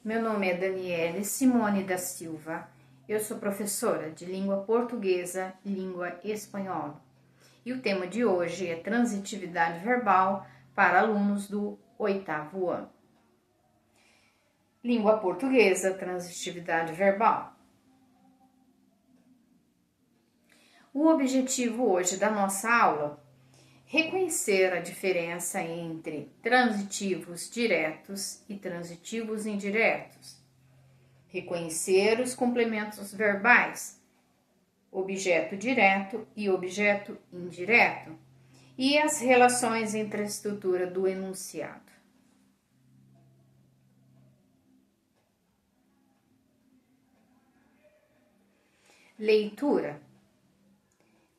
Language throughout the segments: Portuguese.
Meu nome é Daniele Simone da Silva. Eu sou professora de língua portuguesa e língua espanhola. E o tema de hoje é transitividade verbal para alunos do 8º ano. Língua portuguesa, transitividade verbal. O objetivo hoje da nossa aula é reconhecer a diferença entre transitivos diretos e transitivos indiretos. Reconhecer os complementos verbais, objeto direto e objeto indireto, e as relações entre a estrutura do enunciado. Leitura.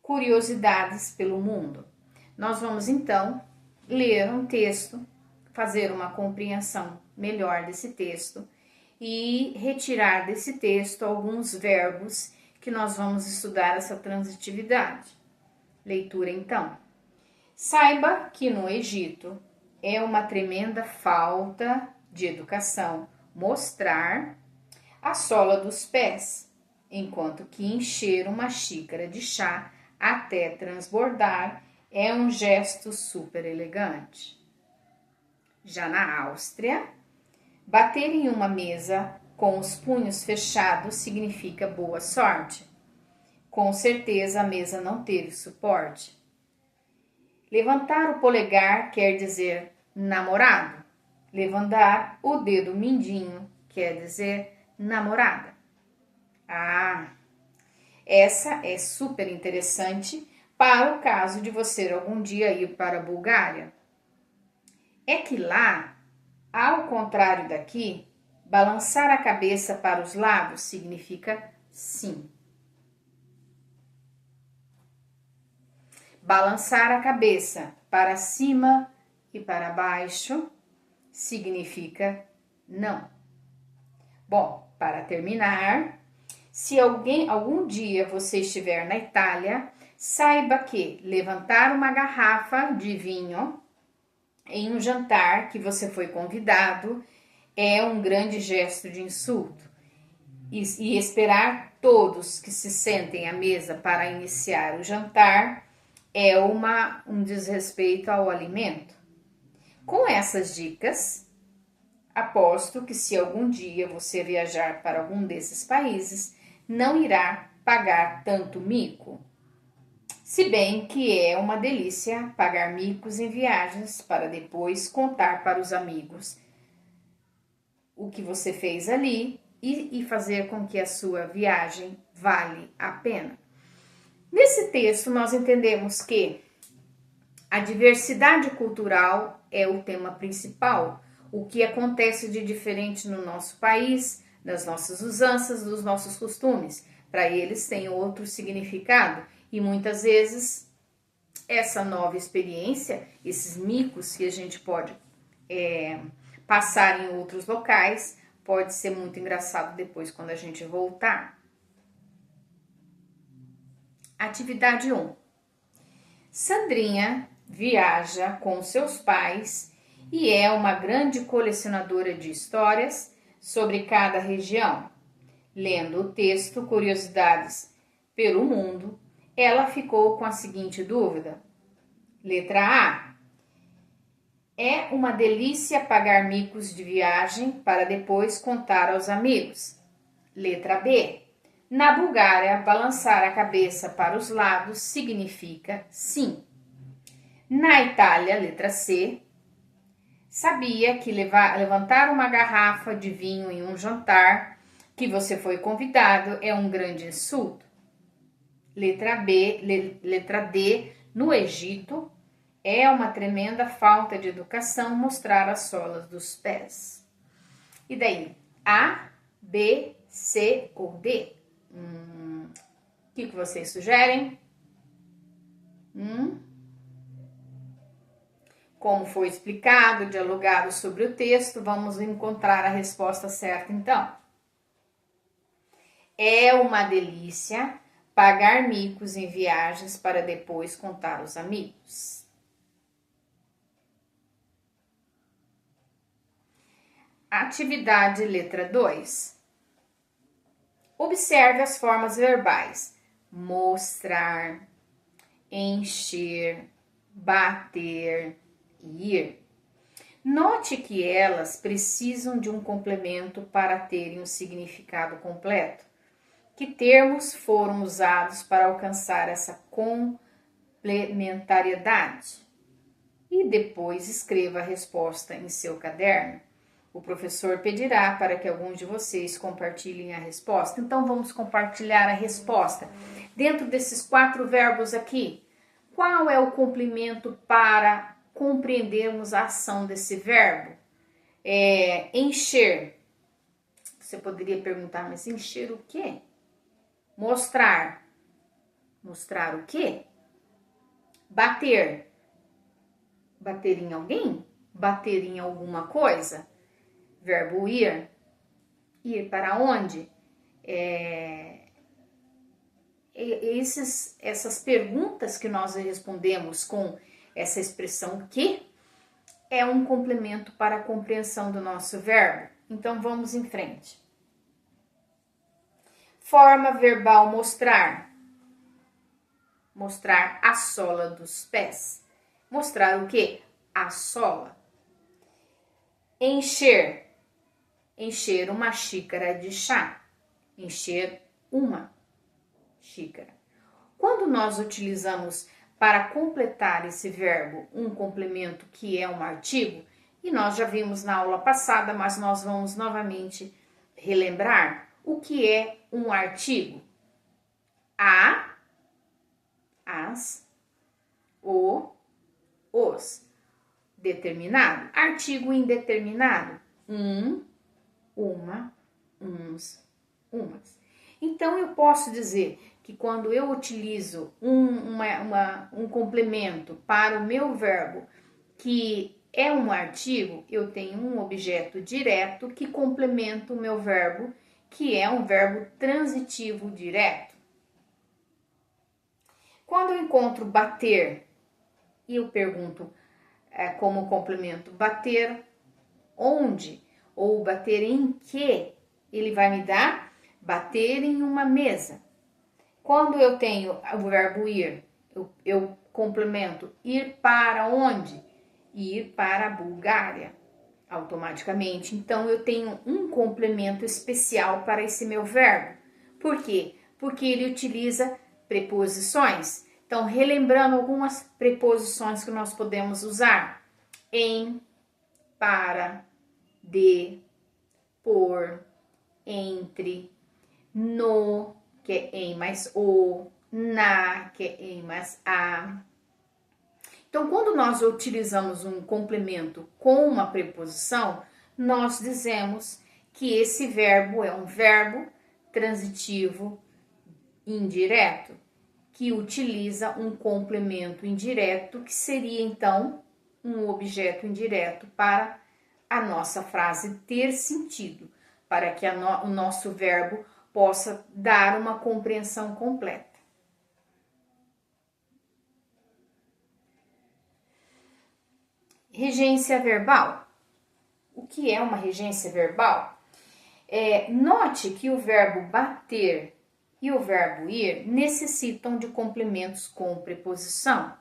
Curiosidades pelo mundo. Nós vamos então ler um texto, fazer uma compreensão melhor desse texto e retirar desse texto alguns verbos que nós vamos estudar essa transitividade. Leitura então. Saiba que no Egito é uma tremenda falta de educação mostrar a sola dos pés, enquanto que encher uma xícara de chá até transbordar é um gesto super elegante. Já na Áustria, bater em uma mesa com os punhos fechados significa boa sorte. Com certeza a mesa não teve suporte. Levantar o polegar quer dizer namorado. Levantar o dedo mindinho quer dizer namorada. Essa é super interessante para o caso de você algum dia ir para a Bulgária. É que lá, ao contrário daqui, balançar a cabeça para os lados significa sim. Balançar a cabeça para cima e para baixo significa não. Bom, para terminar, se algum dia você estiver na Itália, saiba que levantar uma garrafa de vinho em um jantar que você foi convidado é um grande gesto de insulto. E esperar todos que se sentem à mesa para iniciar o jantar é um desrespeito ao alimento. Com essas dicas, aposto que se algum dia você viajar para algum desses países, não irá pagar tanto mico. Se bem que é uma delícia pagar micos em viagens para depois contar para os amigos o que você fez ali e fazer com que a sua viagem vale a pena. Nesse texto nós entendemos que a diversidade cultural é o tema principal, o que acontece de diferente no nosso país, das nossas usanças, dos nossos costumes. Para eles tem outro significado e muitas vezes essa nova experiência, esses micos que a gente pode passar em outros locais, pode ser muito engraçado depois quando a gente voltar. Atividade 1. Sandrinha viaja com seus pais e é uma grande colecionadora de histórias sobre cada região. Lendo o texto Curiosidades pelo Mundo, ela ficou com a seguinte dúvida. Letra A. É uma delícia pagar micos de viagem para depois contar aos amigos. Letra B. Na Bulgária, balançar a cabeça para os lados significa sim. Na Itália, letra C. Sabia que levantar uma garrafa de vinho em um jantar que você foi convidado é um grande insulto. Letra D. No Egito, é uma tremenda falta de educação mostrar as solas dos pés. E daí? A, B, C ou D? O que vocês sugerem? Como foi explicado, dialogado sobre o texto, vamos encontrar a resposta certa então. É uma delícia pagar micos em viagens para depois contar aos amigos. Atividade letra 2. Observe as formas verbais: mostrar, encher, bater e ir. Note que elas precisam de um complemento para terem um significado completo. Que termos foram usados para alcançar essa complementariedade? E depois escreva a resposta em seu caderno. O professor pedirá para que alguns de vocês compartilhem a resposta. Então, vamos compartilhar a resposta. Dentro desses 4 verbos aqui, qual é o complemento para compreendermos a ação desse verbo? Encher. Você poderia perguntar, mas encher o quê? Mostrar. Mostrar o quê? Bater. Bater em alguém? Bater em alguma coisa? Verbo ir. Ir para onde? Essas perguntas que nós respondemos com essa expressão que é um complemento para a compreensão do nosso verbo. Então, vamos em frente. Forma verbal mostrar. Mostrar a sola dos pés. Mostrar o quê? A sola. Encher. Encher uma xícara de chá. Encher uma xícara. Quando nós utilizamos para completar esse verbo um complemento que é um artigo, e nós já vimos na aula passada, mas nós vamos novamente relembrar o que é um artigo. A, as, o, os. Determinado. Artigo indeterminado. Um, uma, uns, umas. Então, eu posso dizer que quando eu utilizo um complemento para o meu verbo, que é um artigo, eu tenho um objeto direto que complementa o meu verbo, que é um verbo transitivo direto. Quando eu encontro bater, e eu pergunto como complemento bater onde? Ou bater em que? Ele vai me dar bater em uma mesa. Quando eu tenho o verbo ir, eu complemento ir para onde? Ir para a Bulgária, automaticamente. Então, eu tenho um complemento especial para esse meu verbo. Por quê? Porque ele utiliza preposições. Então, relembrando algumas preposições que nós podemos usar: em, para, de, por, entre, no, que é em mais o, na, que é em mais a. Então, quando nós utilizamos um complemento com uma preposição, nós dizemos que esse verbo é um verbo transitivo indireto, que utiliza um complemento indireto, que seria então um objeto indireto para a nossa frase ter sentido, para que o nosso verbo possa dar uma compreensão completa. Regência verbal. O que é uma regência verbal? Note que o verbo bater e o verbo ir necessitam de complementos com preposição,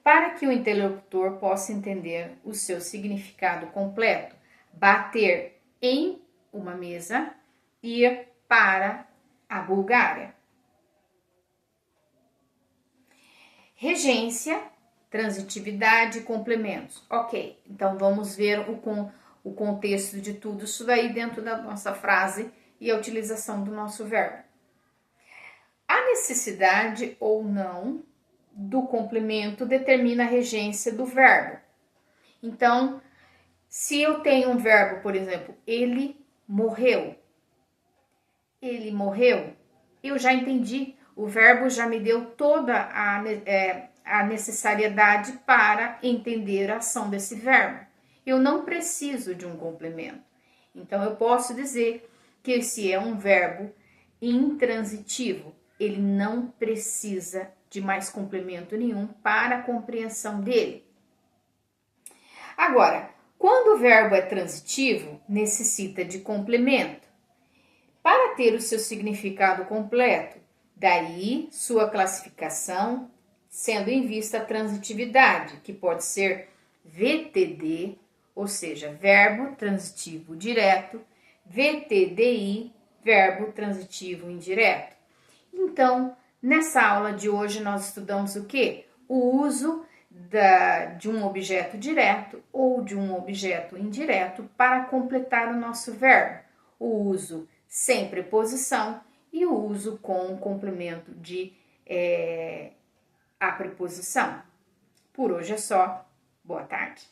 para que o interlocutor possa entender o seu significado completo. Bater em uma mesa, ir para a Bulgária. Regência, transitividade e complementos. Ok, então vamos ver o contexto de tudo isso daí dentro da nossa frase e a utilização do nosso verbo. A necessidade ou não do complemento determina a regência do verbo. Então, se eu tenho um verbo, por exemplo, ele morreu. Ele morreu. Eu já entendi. O verbo já me deu toda a necessariedade para entender a ação desse verbo. Eu não preciso de um complemento. Então, eu posso dizer que esse é um verbo intransitivo. Ele não precisa de mais complemento nenhum para a compreensão dele. Agora, Quando o verbo é transitivo, necessita de complemento para ter o seu significado completo. Daí sua classificação, sendo em vista a transitividade, que pode ser VTD, ou seja, verbo transitivo direto, VTDI, verbo transitivo indireto. Então, nessa aula de hoje nós estudamos o quê? O uso de um objeto direto ou de um objeto indireto para completar o nosso verbo. O uso sem preposição e o uso com o complemento de a preposição. Por hoje é só. Boa tarde.